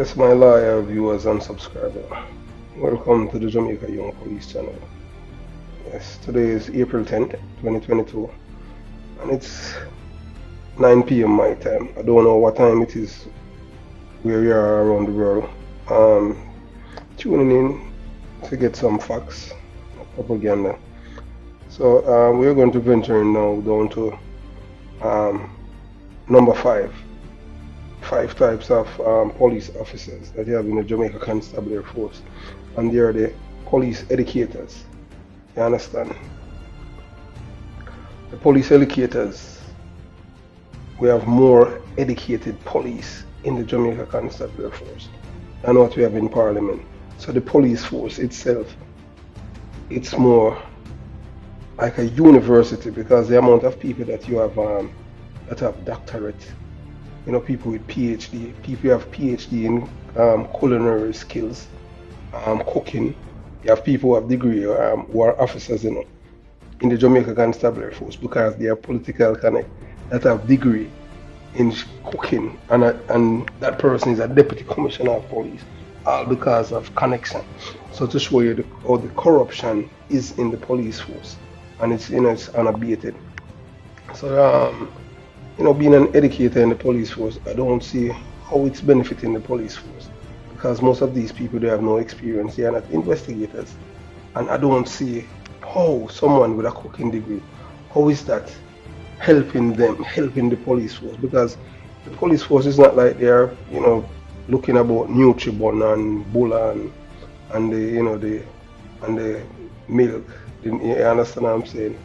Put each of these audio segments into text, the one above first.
Yes, my loyal viewers and subscribers, welcome to the Jamaica Young Police channel. Yes, today is April 10th, 2022, and it's 9 p.m. my time. I don't know what time it is where you are around the world. Tuning in to get some facts, propaganda. So we're going to venture in now down to number 5. 5 types of police officers that you have in the Jamaica Constabulary Force, and they are the police educators. You understand? The police educators, we have more educated police in the Jamaica Constabulary Force than what we have in Parliament. So the police force itself, it's more like a university, because the amount of people that you have that have doctorate, you know, people with PhD, people who have PhD in culinary skills, cooking. You have people who have degree who are officers in the Jamaica Constabulary Force, because they are political connect, that have degree in cooking, and that person is a deputy commissioner of police, all because of connection. So to show you how the corruption is in the police force, and it's it's unabated. So being an educator in the police force, I don't see how it's benefiting the police force, because most of these people, they have no experience. They are not investigators, and I don't see how someone with a cooking degree, how is that helping the police force? Because the police force is not like they're looking about Nutribon and Bulla and the milk. You understand what I'm saying?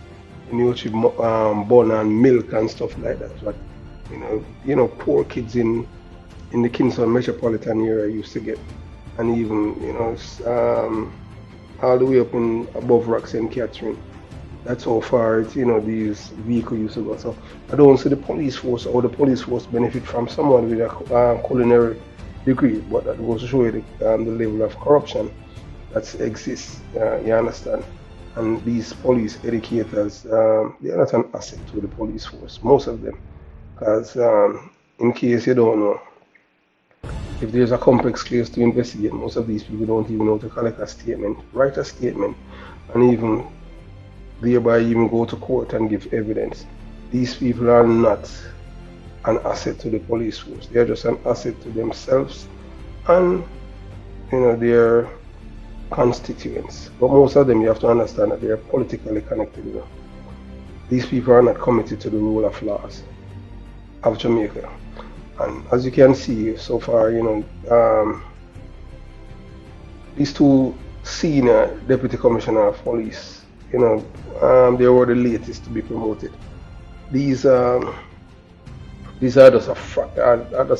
Bun and milk and stuff like that. But poor kids in the Kingston metropolitan area used to get, and even all the way up in above Rock St. Catherine. That's how far these vehicles used to go. So I don't see the police force or the police force benefit from someone with a culinary degree, but that goes to show you the level of corruption that exists. You understand? And these police educators, they are not an asset to the police force, most of them. Because in case you don't know, if there's a complex case to investigate, most of these people don't even know to collect a statement, write a statement, and even thereby even go to court and give evidence. These people are not an asset to the police force. They are just an asset to themselves and their constituents. But most of them, you have to understand that they are politically connected. These people are not committed to the rule of laws of Jamaica. And as you can see so far, these two senior deputy commissioner of police, they were the latest to be promoted. These are just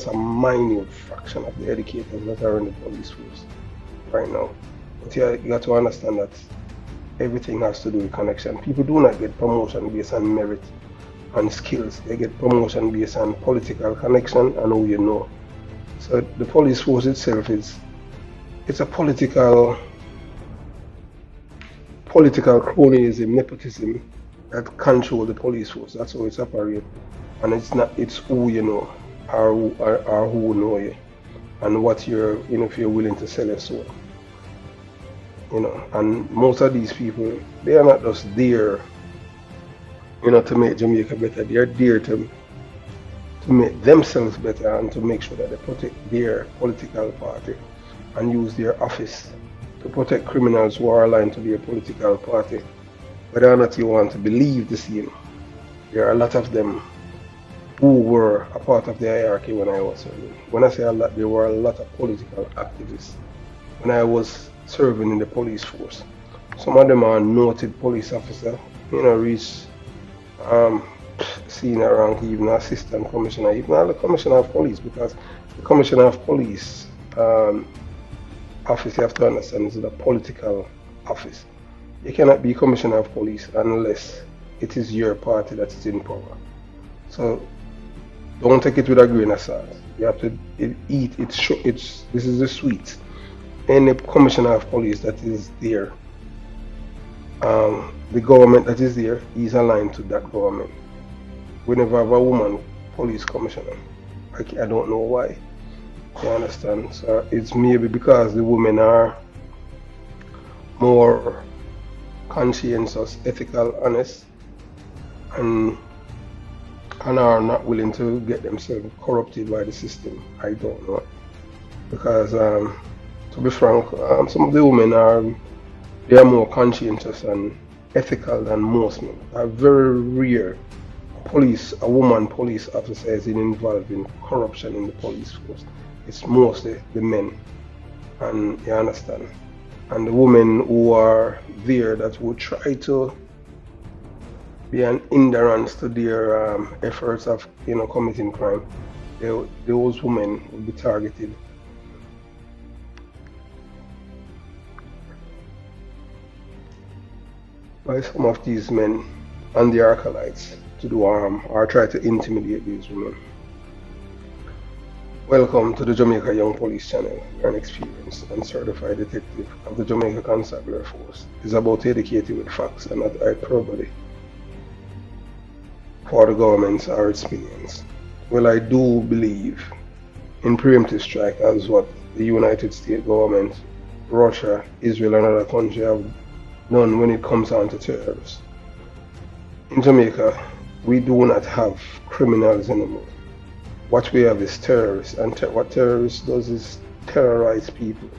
a minute fraction of the educators that are in the police force right now. But you got to understand that everything has to do with connection. People do not get promotion based on merit and skills. They get promotion based on political connection and who you know. So the police force itself it's a political cronyism, nepotism that control the police force. That's how it's operates. And it's who you know or who know you, and what if you're willing to sell your soul. And most of these people, they are not just there, to make Jamaica better. They are there to make themselves better and to make sure that they protect their political party and use their office to protect criminals who are aligned to their political party. Whether or not you want to believe the same, there are a lot of them who were a part of the hierarchy when I was serving. When I say a lot, there were a lot of political activists when I was serving in the police force. Some of them are noted police officers, reach senior rank, even assistant commissioner, even the commissioner of police, because the commissioner of police office, you have to understand, is a political office. You cannot be commissioner of police unless it is your party that is in power. So don't take it with a grain of salt. You have to eat it. This is the sweet. Any commissioner of police that is there, the government that is there is aligned to that government. We never have a woman police commissioner. I don't know why. You understand? So it's maybe because the women are more conscientious, ethical, honest, and are not willing to get themselves corrupted by the system. I don't know. Because to be frank, some of the women they are more conscientious and ethical than most men. A very rare a woman police officer is involved in corruption in the police force. It's mostly the men, and you understand. And the women who are there that would try to be an hindrance to their efforts of committing crime, those women will be targeted. By some of these men and their acolytes to do harm or try to intimidate these women. Welcome to the Jamaica Young Police Channel, where an experienced and certified detective of the Jamaica Constabulary Force is about to educate you with facts and not hyperbole for the governments or its minions. Well, I do believe in preemptive strike as what the United States government, Russia, Israel and other countries have done when it comes down to terrorists. In Jamaica, we do not have criminals anymore. What we have is terrorists, and what terrorists does is terrorize people.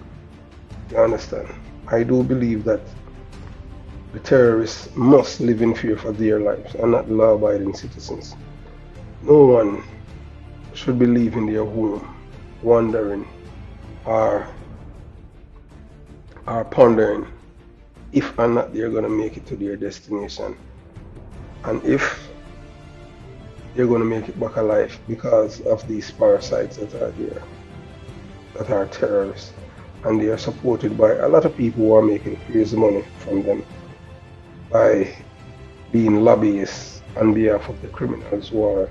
You understand? I do believe that the terrorists must live in fear for their lives and not law-abiding citizens. No one should be leaving their home wondering or pondering if or not they're going to make it to their destination, and if they're going to make it back alive because of these parasites that are there, that are terrorists, and they are supported by a lot of people who are making crazy money from them by being lobbyists on behalf of the criminals who are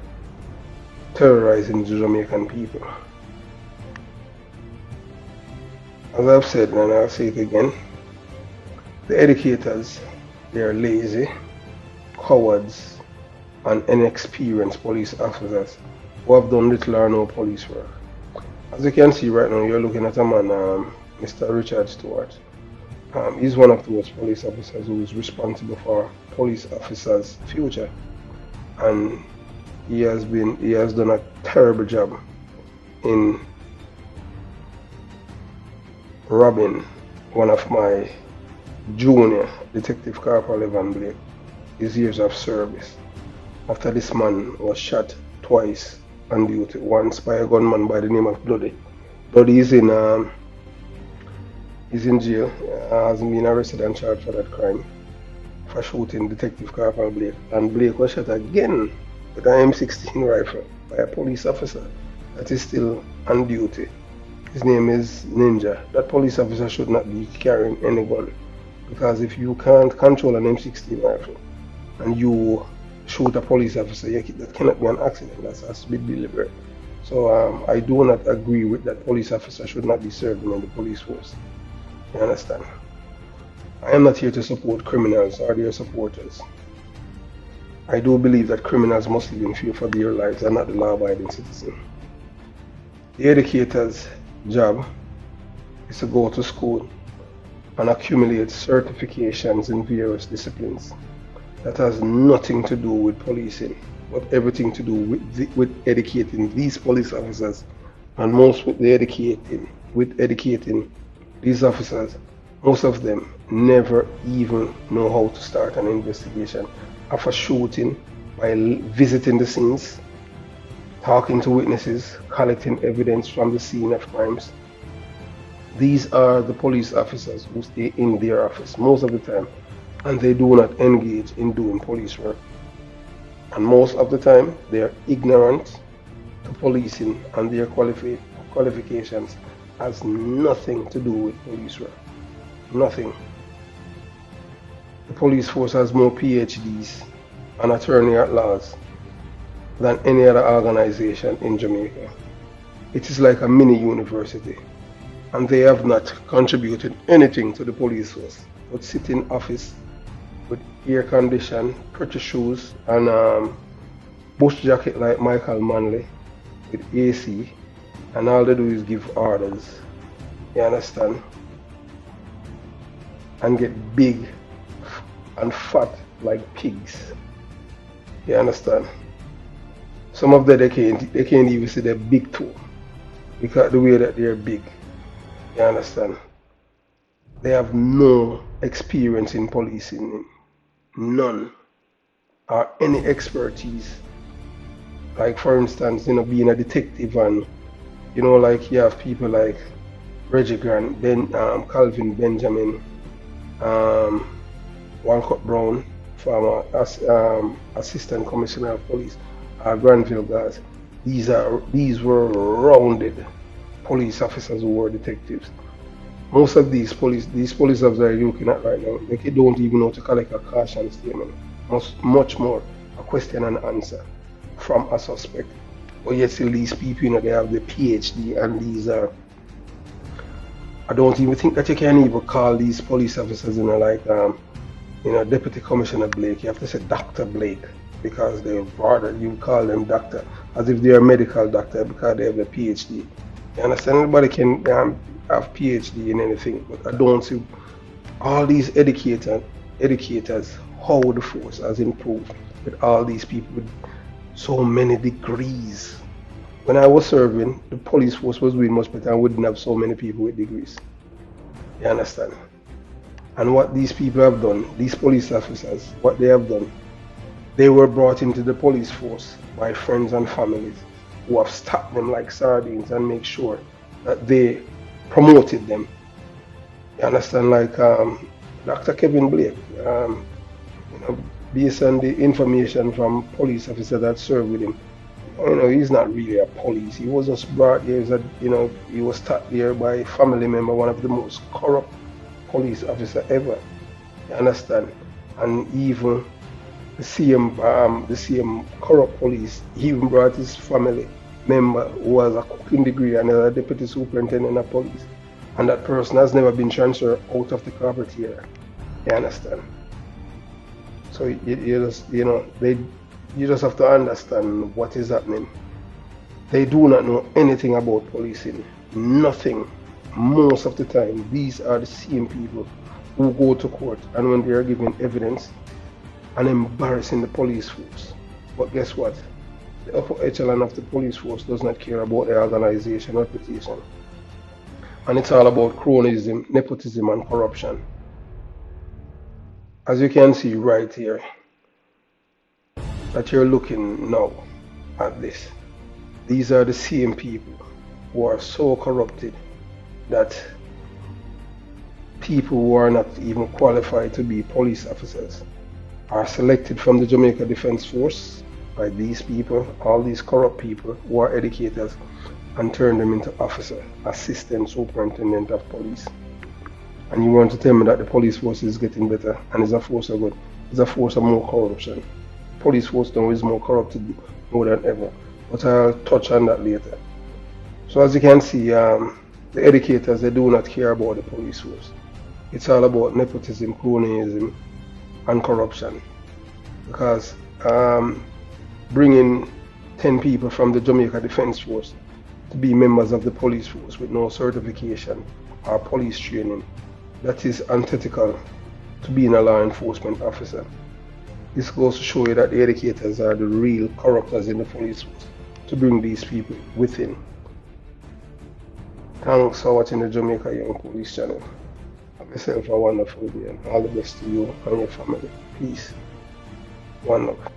terrorizing the Jamaican people. As I've said, and I'll say it again, the educators, they are lazy, cowards, and inexperienced police officers who have done little or no police work. As you can see right now, you're looking at a man, Mr. Richard Stewart. He's one of those police officers who is responsible for police officers' future, and he has done a terrible job in robbing one of my junior Detective Corporal Evan Blake his years of service, after this man was shot twice on duty, once by a gunman by the name of Bloody. Bloody is in jail, hasn't been arrested and charged for that crime, for shooting Detective Corporal Blake, and Blake was shot again with an M16 rifle by a police officer that is still on duty. His name is Ninja. That police officer should not be carrying any gun, because if you can't control an M16 rifle and you shoot a police officer, that cannot be an accident. That has to be deliberate. So I do not agree with that police officer should not be serving in the police force. You understand? I am not here to support criminals or their supporters. I do believe that criminals must live in fear for their lives and not the law-abiding citizen. The educator's job is to go to school and accumulate certifications in various disciplines. That has nothing to do with policing, but everything to do with educating these police officers, and most with educating these officers. Most of them never even know how to start an investigation of a shooting by visiting the scenes, talking to witnesses, collecting evidence from the scene of crimes. These are the police officers who stay in their office most of the time, and they do not engage in doing police work. And most of the time, they are ignorant to policing, and their qualifications has nothing to do with police work. Nothing. The police force has more PhDs and attorney at laws than any other organization in Jamaica. It is like a mini university, and they have not contributed anything to the police force but sit in office with air condition, pretty shoes, and bush jacket like Michael Manley with AC, and all they do is give orders, you understand, and get big and fat like pigs, you understand. Some of them they can't even see their big toe because the way that they're big, you understand. They have no experience in policing, none, or any expertise. Like for instance, being a detective, and like you have people like Reggie Grant, Calvin Benjamin, Walcott Brown, former assistant commissioner of police, Granville guys. These were rounded police officers who were detectives. Most of these police officers are looking at right now, they don't even know to collect a caution statement. Much more a question and answer from a suspect. But yet still these people, they have the PhD, and these are, I don't even think that you can even call these police officers, like Deputy Commissioner Blake. You have to say Dr. Blake, because they're rather, you call them doctor as if they're a medical doctor because they have a PhD. You understand? Anybody can have PhD in anything, but I don't see all these educators how the force has improved with all these people with so many degrees. When I was serving, the police force was doing much better and wouldn't have so many people with degrees. You understand? And what these people have done, these police officers, what they have done, they were brought into the police force by friends and families who have stocked them like sardines and make sure that they promoted them. You understand? Like Dr. Kevin Blake, based on the information from police officers that served with him, he's not really a police. He was just brought here he was taught there by a family member, one of the most corrupt police officer ever. You understand? And even the same corrupt police, he even brought his family member who has a cooking degree and a deputy superintendent of police. And that person has never been transferred out of the corporate here. You understand? So you just have to understand what is happening. They do not know anything about policing. Nothing. Most of the time, these are the same people who go to court, and when they are giving evidence and embarrassing the police force. But guess what? The upper echelon of the police force does not care about the organization or reputation. And it's all about cronyism, nepotism, and corruption. As you can see right here, that you're looking now at this, these are the same people who are so corrupted that people who are not even qualified to be police officers are selected from the Jamaica Defense Force by these people, all these corrupt people who are educators, and turn them into officer, assistant superintendent of police. And you want to tell me that the police force is getting better and is a force of good? It's a force of more corruption. Police force now is more corrupted more than ever, but I'll touch on that later. So as you can see, the educators, they do not care about the police force. It's all about nepotism, cronyism, and corruption. Because bringing 10 people from the Jamaica Defense Force to be members of the police force with no certification or police training, that is antithetical to being a law enforcement officer. This goes to show you that the educators are the real corruptors in the police force to bring these people within. Thanks for watching the Jamaica Young Police channel. Have yourself a wonderful day, and all the best to you and your family. Peace. One love.